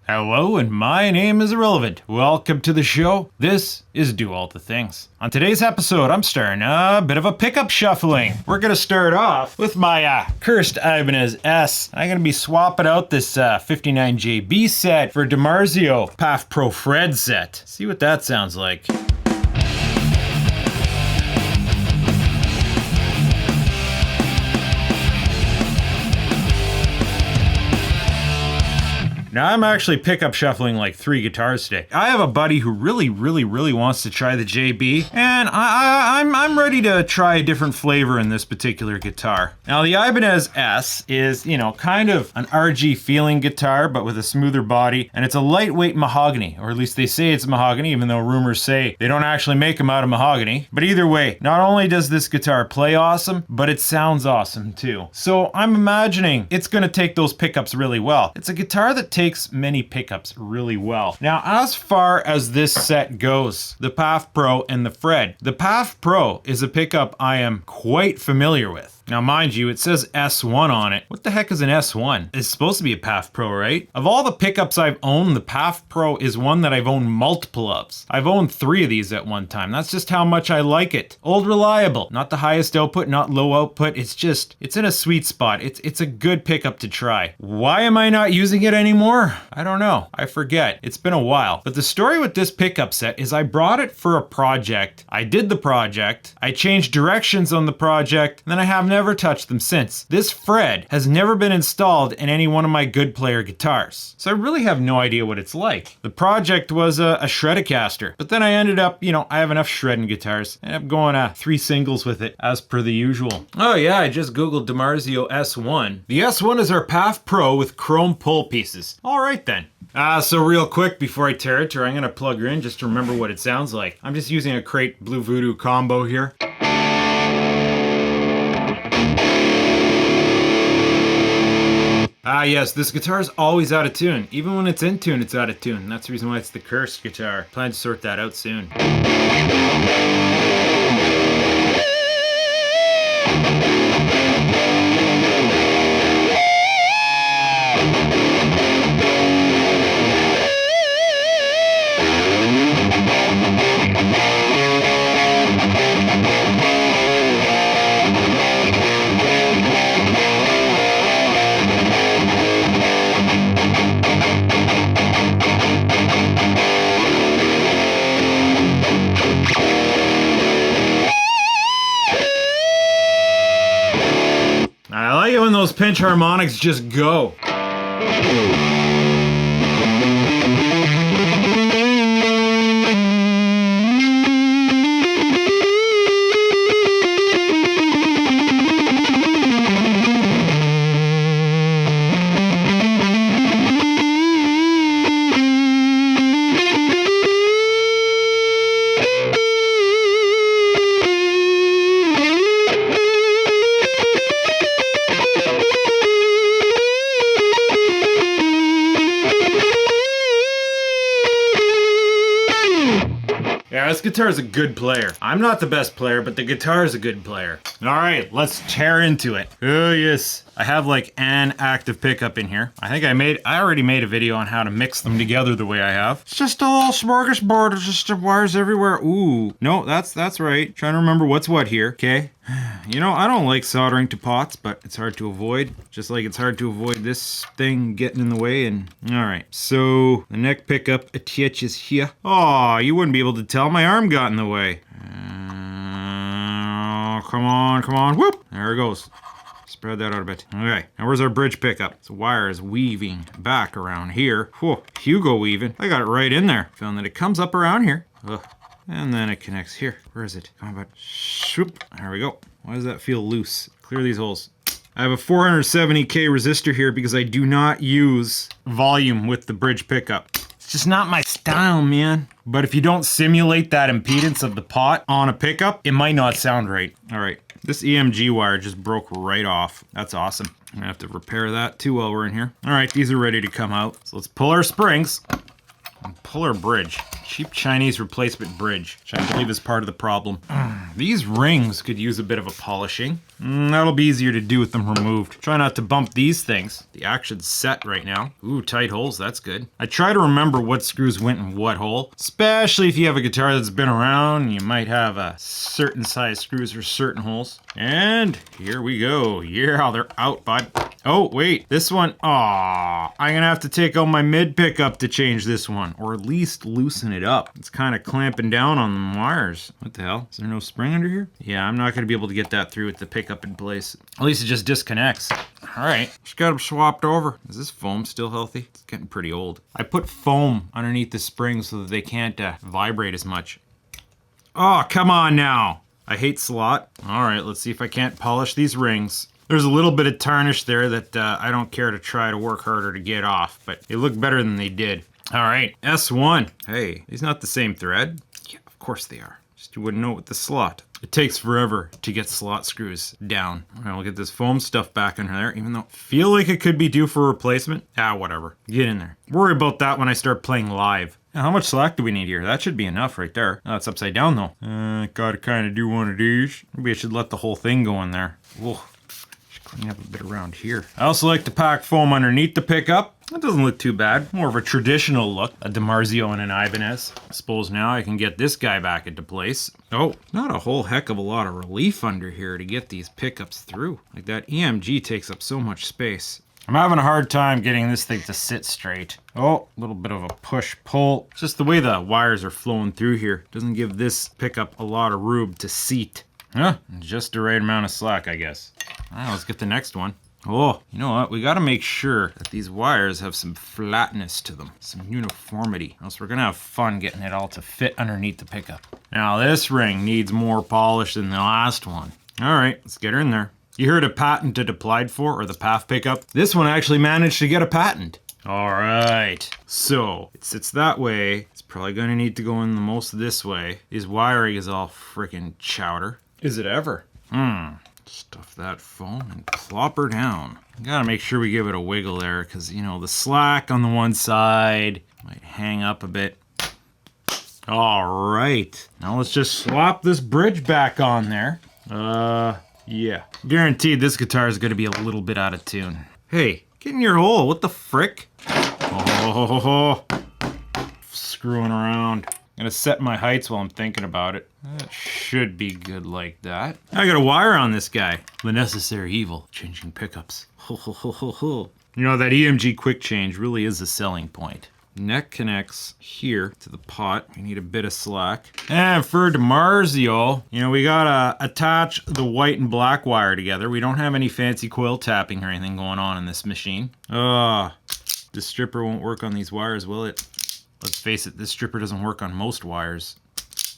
Hello, and my name is Irrelevant. Welcome to the show. This is Do All the Things. On today's episode, I'm starting a bit of a pickup shuffling. We're gonna start off with my cursed Ibanez S. I'm gonna be swapping out this 59JB set for Dimarzio Paf Pro Fred set. See what that sounds like. Now, I'm actually pickup shuffling like 3 guitars today. I have a buddy who really wants to try the JB, and I'm ready to try a different flavor in this particular guitar. Now, the Ibanez S is, you know, kind of an RG feeling guitar, but with a smoother body, and it's a lightweight mahogany, or at least they say it's mahogany, even though rumors say they don't actually make them out of mahogany. But either way, not only does this guitar play awesome, but it sounds awesome too. So I'm imagining it's gonna take those pickups really well. It's a guitar that takes many pickups really well. Now, as far as this set goes, the Paf Pro and the Fred. The Paf Pro is a pickup I am quite familiar with. Now, mind you, it says S1 on it. What the heck is an S1? It's supposed to be a Paf Pro, right? Of all the pickups I've owned, the Paf Pro is one that I've owned multiple of. I've owned 3 of these at one time. That's just how much I like it. Old reliable, not the highest output, not low output. It's in a sweet spot. It's a good pickup to try. Why am I not using it anymore? I don't know. I forget. It's been a while. But the story with this pickup set is I brought it for a project. I did the project. I changed directions on the project. And then I have never touched them since. This Fred has never been installed in any one of my good player guitars. So I really have no idea what it's like. The project was a Shreddicaster. But then I ended up, you know, I have enough shredding guitars. I ended up going 3 singles with it as per the usual. Oh yeah, I just googled Dimazrio S1. The S1 is our Paf Pro with chrome pull pieces. All right then. So real quick before I tear it, I'm gonna plug her in just to remember what it sounds like. I'm just using a Crate Blue Voodoo combo here. Yes, this guitar is always out of tune. Even when it's in tune, it's out of tune. That's the reason why it's the cursed guitar. Plan to sort that out soon. I like it when those pinch harmonics just go. Yeah, this guitar is a good player. I'm not the best player, but the guitar is a good player. All right, let's tear into it. Oh yes, I have like an active pickup in here. I think I already made a video on how to mix them together the way I have. It's just a little smorgasbord, it's just wires everywhere. Ooh, no, that's right. Trying to remember what's what here, okay? You know, I don't like soldering to pots, but it's hard to avoid. Just like it's hard to avoid this thing getting in the way. And all right, so the neck pickup attaches here. Oh, you wouldn't be able to tell my arm got in the way. Come on, whoop! There it goes. Spread that out a bit. Okay, now where's our bridge pickup? This wire is weaving back around here. Whoa, Hugo weaving. I got it right in there. Feeling that it comes up around here. Ugh. And then it connects here. Where is it? Come on, bud. Shoop. There we go. Why does that feel loose? Clear these holes. I have a 470K resistor here because I do not use volume with the bridge pickup. It's just not my style, man. But if you don't simulate that impedance of the pot on a pickup, it might not sound right. All right. This EMG wire just broke right off. That's awesome. I'm gonna have to repair that too while we're in here. All right, these are ready to come out. So let's pull our springs and pull our bridge. Cheap Chinese replacement bridge, which I believe is part of the problem. These rings could use a bit of a polishing. That'll be easier to do with them removed. Try not to bump these things. The action's set right now. Ooh, tight holes, that's good. I try to remember what screws went in what hole, especially if you have a guitar that's been around. You might have a certain size screws for certain holes. And here we go. Yeah, they're out, bud. Oh, wait, this one, I'm gonna have to take out my mid pickup to change this one, or at least loosen it up. It's kind of clamping down on the wires. What the hell? Is there no spring under here? Yeah, I'm not gonna be able to get that through with the pickup in place. At least it just disconnects. All right, just got them swapped over. Is this foam still healthy? It's getting pretty old. I put foam underneath the springs so that they can't vibrate as much. Oh, come on now. I hate slot. All right, let's see if I can't polish these rings. There's a little bit of tarnish there that I don't care to try to work harder to get off, but they look better than they did. All right, S1. Hey, these not the same thread? Yeah, of course they are. Just you wouldn't know it with the slot. It takes forever to get slot screws down. All right, we'll get this foam stuff back in there, even though I feel like it could be due for replacement. Whatever. Get in there. Worry about that when I start playing live. Now, how much slack do we need here? That should be enough right there. Oh, it's upside down though. Gotta kind of do one of these. Maybe I should let the whole thing go in there. Whoa. Clean up a bit around here. I also like to pack foam underneath the pickup. That doesn't look too bad. More of a traditional look. A Dimarzio and an Ibanez. I suppose now I can get this guy back into place. Oh, not a whole heck of a lot of relief under here to get these pickups through. Like that EMG takes up so much space. I'm having a hard time getting this thing to sit straight. Oh, a little bit of a push-pull. It's just the way the wires are flowing through here. Doesn't give this pickup a lot of room to seat. Huh, just the right amount of slack, I guess. All right, let's get the next one. Oh, you know what? We gotta make sure that these wires have some flatness to them, some uniformity, else we're gonna have fun getting it all to fit underneath the pickup. Now this ring needs more polish than the last one. All right, let's get her in there. You heard a patent it applied for, or the Paf pickup? This one actually managed to get a patent. All right, so it sits that way. It's probably gonna need to go in the most this way. His wiring is all freaking chowder. Is it ever? Stuff that foam and plop her down. Gotta make sure we give it a wiggle there, because, you know, the slack on the one side might hang up a bit. All right, now let's just slap this bridge back on there. Yeah. Guaranteed this guitar is gonna be a little bit out of tune. Hey, get in your hole, what the frick? Oh, screwing around. I'm gonna set my heights while I'm thinking about it. That should be good like that. I got a wire on this guy. The necessary evil, changing pickups. Ho, ho, ho, ho, ho. You know, that EMG quick change really is a selling point. Neck connects here to the pot. We need a bit of slack. And for Dimarzio, you know, we gotta attach the white and black wire together. We don't have any fancy coil tapping or anything going on in this machine. The stripper won't work on these wires, will it? Let's face it, this stripper doesn't work on most wires.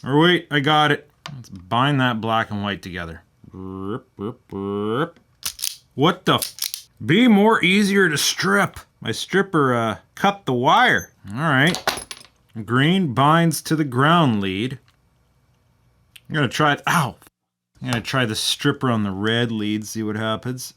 Or wait, I got it. Let's bind that black and white together. What the f? Be more easier to strip. My stripper cut the wire. All right. Green binds to the ground lead. I'm gonna try it. Ow! I'm gonna try the stripper on the red lead, see what happens.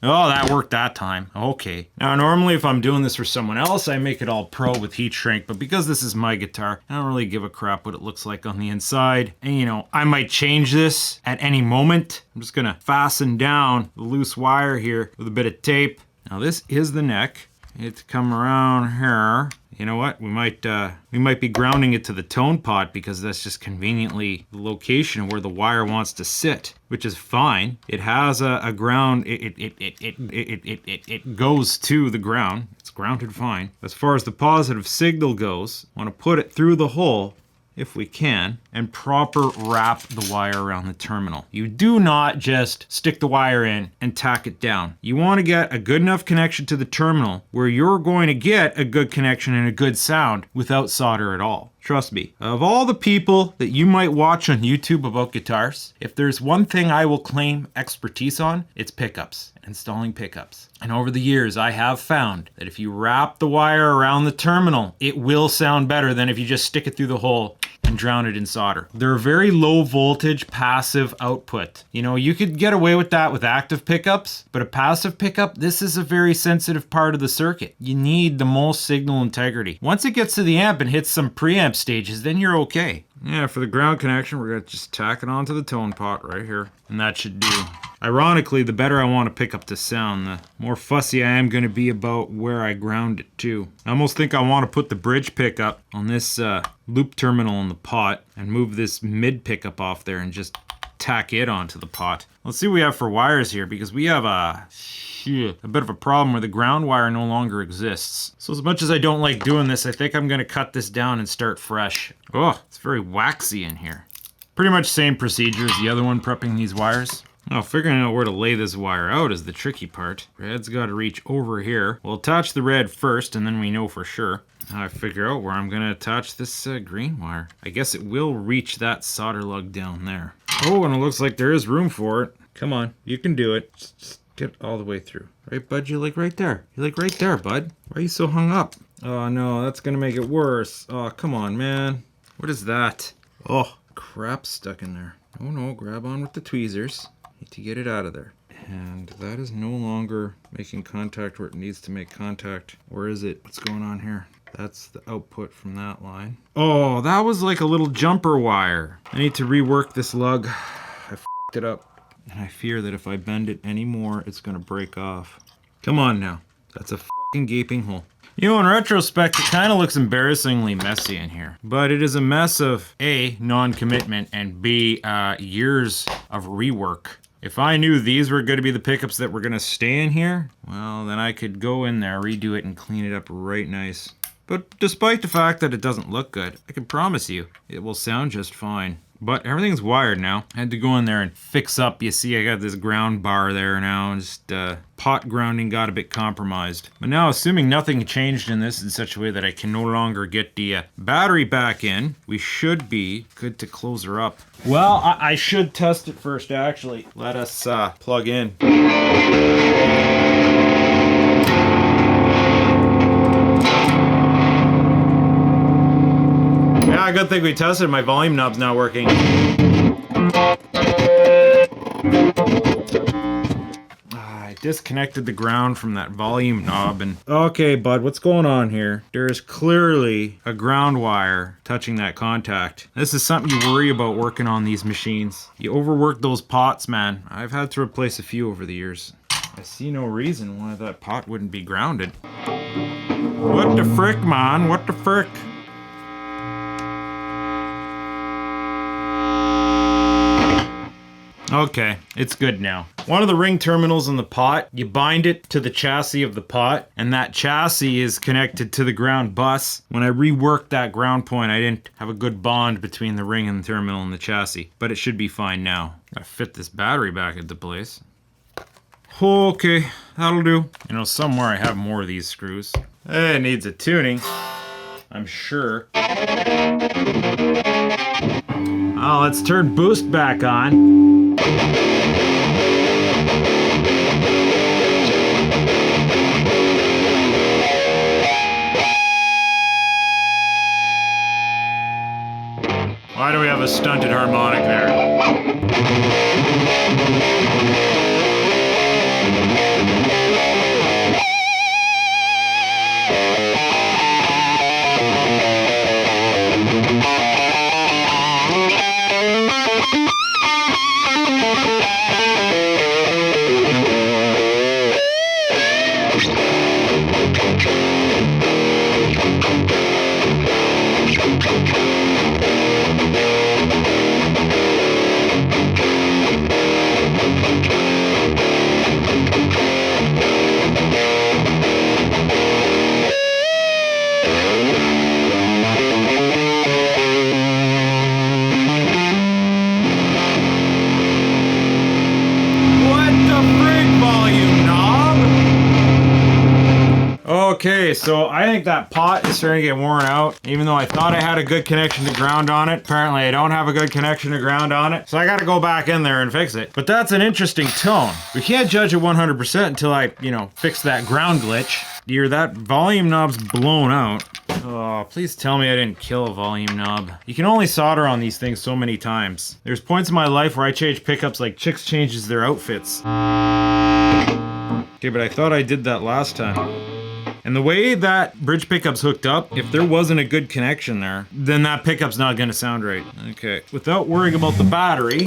Oh, that worked that time. Okay. Now, normally if I'm doing this for someone else, I make it all pro with heat shrink, but because this is my guitar, I don't really give a crap what it looks like on the inside. And you know, I might change this at any moment. I'm just gonna fasten down the loose wire here with a bit of tape. Now this is the neck. It's come around here. You know what? We might be grounding it to the tone pot because that's just conveniently the location where the wire wants to sit, which is fine. It has a ground. It goes to the ground. It's grounded fine. As far as the positive signal goes, I want to put it through the hole, if we can, and proper wrap the wire around the terminal. You do not just stick the wire in and tack it down. You want to get a good enough connection to the terminal where you're going to get a good connection and a good sound without solder at all. Trust me, of all the people that you might watch on YouTube about guitars, if there's one thing I will claim expertise on, it's pickups, installing pickups. And over the years, I have found that if you wrap the wire around the terminal, it will sound better than if you just stick it through the hole and drown it in solder. They're a very low voltage passive output. You know, you could get away with that with active pickups, but a passive pickup, this is a very sensitive part of the circuit. You need the most signal integrity. Once it gets to the amp and hits some preamp stages, then you're okay. Yeah, for the ground connection, we're gonna just tack it onto the tone pot right here. And that should do. Ironically, the better I want to pick up the sound, the more fussy I am gonna be about where I ground it to. I almost think I want to put the bridge pickup on this loop terminal in the pot and move this mid pickup off there and just tack it onto the pot. Let's see what we have for wires here, because we have a bit of a problem where the ground wire no longer exists. So as much as I don't like doing this, I think I'm gonna cut this down and start fresh. Oh, it's very waxy in here. Pretty much same procedure as the other one prepping these wires. Now, figuring out where to lay this wire out is the tricky part. Red's got to reach over here. We'll attach the red first, and then we know for sure. Now I figure out where I'm going to attach this green wire. I guess it will reach that solder lug down there. Oh, and it looks like there is room for it. Come on, you can do it. Just get all the way through. Right, bud? You're like right there. You're like right there, bud. Why are you so hung up? Oh, no, that's going to make it worse. Oh, come on, man. What is that? Oh, crap stuck in there. Oh, no, grab on with the tweezers. Need to get it out of there. And that is no longer making contact where it needs to make contact. Where is it? What's going on here? That's the output from that line. Oh, that was like a little jumper wire. I need to rework this lug. I f***ed it up. And I fear that if I bend it anymore, it's gonna break off. Come on now. That's a f***ing gaping hole. You know, in retrospect, it kind of looks embarrassingly messy in here. But it is a mess of A, non-commitment, and B, years of rework. If I knew these were going to be the pickups that were going to stay in here, well, then I could go in there, redo it, and clean it up right nice. But despite the fact that it doesn't look good, I can promise you, it will sound just fine. But everything's wired now. I had to go in there and fix up. You see, I got this ground bar there now. Just pot grounding got a bit compromised. But now, assuming nothing changed in this in such a way that I can no longer get the battery back in, we should be good to close her up. Well, I should test it first, actually. Let us plug in. Yeah, good thing we tested. My volume knob's not working. I disconnected the ground from that volume knob and... Okay, bud, what's going on here? There's clearly a ground wire touching that contact. This is something you worry about working on these machines. You overwork those pots, man. I've had to replace a few over the years. I see no reason why that pot wouldn't be grounded. What the frick, man? What the frick? Okay, it's good now. One of the ring terminals in the pot, you bind it to the chassis of the pot, and that chassis is connected to the ground bus. When I reworked that ground point, I didn't have a good bond between the ring and the terminal and the chassis, but it should be fine now. Gotta fit this battery back into place. Okay, that'll do. You know, somewhere I have more of these screws. It needs a tuning, I'm sure. Oh, let's turn boost back on. Why do we have a stunted harmonic there? Okay, so I think that pot is starting to get worn out. Even though I thought I had a good connection to ground on it, apparently I don't have a good connection to ground on it. So I gotta go back in there and fix it. But that's an interesting tone. We can't judge it 100% until I, fix that ground glitch. That volume knob's blown out. Oh, please tell me I didn't kill a volume knob. You can only solder on these things so many times. There's points in my life where I change pickups like chicks changes their outfits. Okay, but I thought I did that last time. And the way that bridge pickup's hooked up, if there wasn't a good connection there, then that pickup's not gonna sound right. Okay, without worrying about the battery.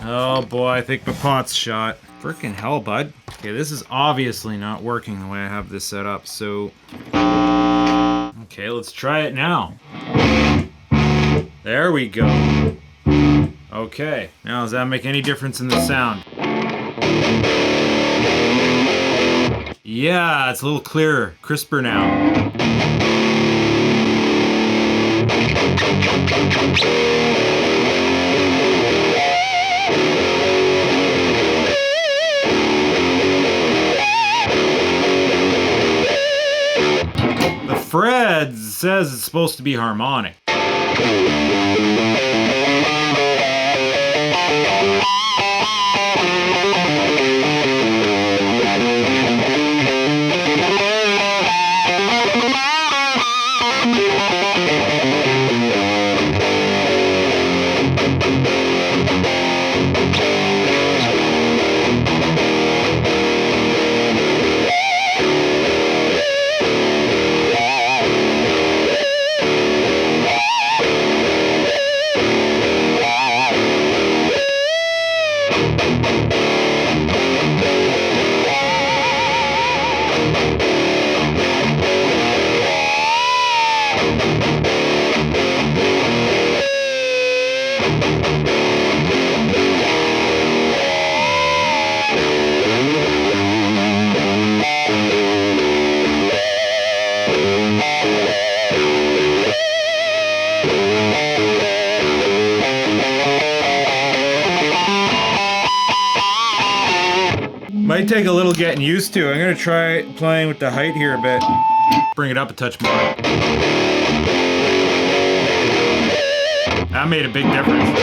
Oh boy, I think my pot's shot. Frickin' hell, bud. Okay, this is obviously not working the way I have this set up, so... Okay, let's try it now. There we go. Okay, now does that make any difference in the sound? Yeah, it's a little clearer, crisper now. The Fred says it's supposed to be harmonic. Might take a little getting used to. I'm gonna try playing with the height here a bit. Bring it up a touch more. That made a big difference.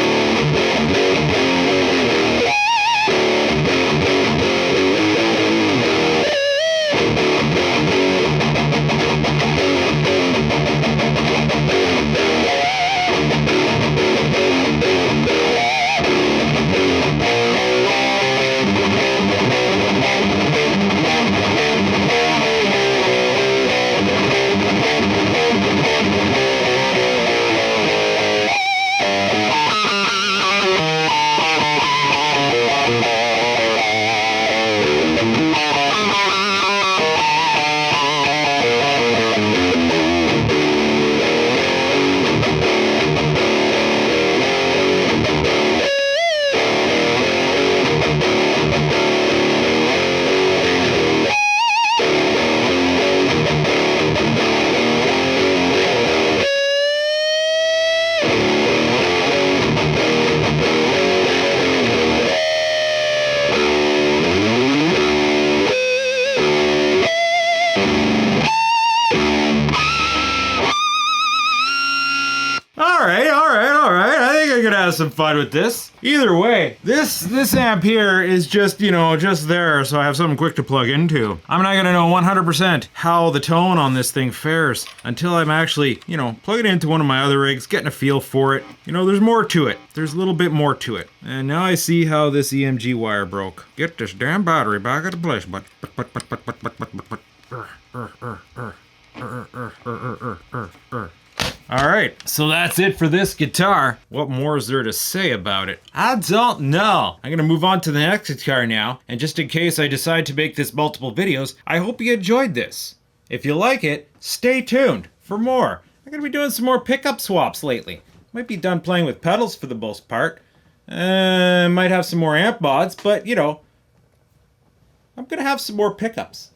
Have some fun with this. Either way, this amp here is just, you know, just there, so I have something quick to plug into. I'm not gonna know 100% how the tone on this thing fares until I'm actually, you know, plugging it into one of my other rigs, getting a feel for it. You know, there's more to it. There's a little bit more to it. And now I see how this EMG wire broke. Get this damn battery back at the place, but. Alright, so that's it for this guitar. What more is there to say about it? I don't know. I'm gonna move on to the next guitar now, and just in case I decide to make this multiple videos, I hope you enjoyed this. If you like it, stay tuned for more. I'm gonna be doing some more pickup swaps lately. Might be done playing with pedals for the most part. Might have some more amp mods, but you know, I'm gonna have some more pickups.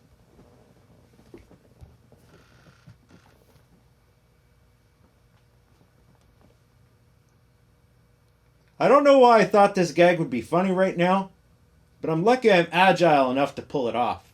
I don't know why I thought this gag would be funny right now, but I'm lucky I'm agile enough to pull it off.